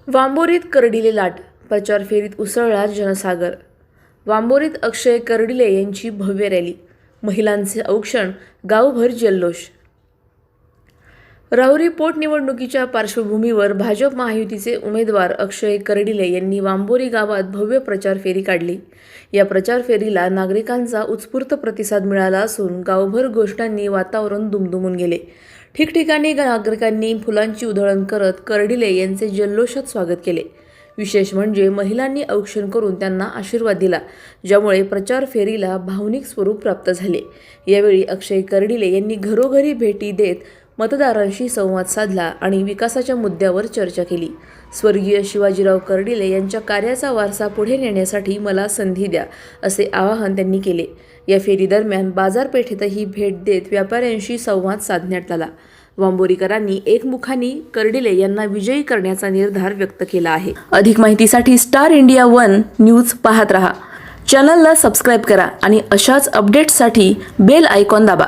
वांबोरीत कर्डिले लाट, प्रचार फेरीत उसळला जनसागर. वांबोरीत अक्षय कर्डिले यांची भव्य रॅली, महिलांचे औक्षण, गावभर जल्लोष. राहुरी पोटनिवडणुकीच्या पार्श्वभूमीवर भाजप महायुतीचे उमेदवार अक्षय कर्डिले यांनी वांबोरी गावात भव्य प्रचार फेरी काढली. या प्रचार फेरीला नागरिकांचा उत्स्फूर्त प्रतिसाद मिळाला असून गावभर घोषणांनी वातावरण दुमदुमून गेले. ठिकठिकाणी नागरिकांनी फुलांची उधळण करत कर्डिले यांचे जल्लोषात स्वागत केले. विशेष म्हणजे महिलांनी औक्षण करून त्यांना आशीर्वाद दिला, ज्यामुळे प्रचार फेरीला भावनिक स्वरूप प्राप्त झाले. यावेळी अक्षय कर्डिले यांनी घरोघरी भेटी देत मतदारांशी संवाद साधला आणि विकासाच्या मुद्द्यावर चर्चा केली. स्वर्गीय शिवाजीराव कर्डिले यांच्या कार्याचा वारसा पुढे नेण्यासाठी मला संधी द्या, असे आवाहन त्यांनी केले. या फेरीदरम्यान बाजारपेठेतही भेट देत व्यापाऱ्यांशी संवाद साधण्यात आला. वांबोरीकरांनी एकमुखाने कर्डिले यांना विजयी करण्याचा निर्धार व्यक्त केला आहे. अधिक माहितीसाठी स्टार इंडिया 1 न्यूज पाहत रहा. चॅनलला सबस्क्राईब करा आणि अशाच अपडेट्ससाठी बेल आयकॉन दाबा.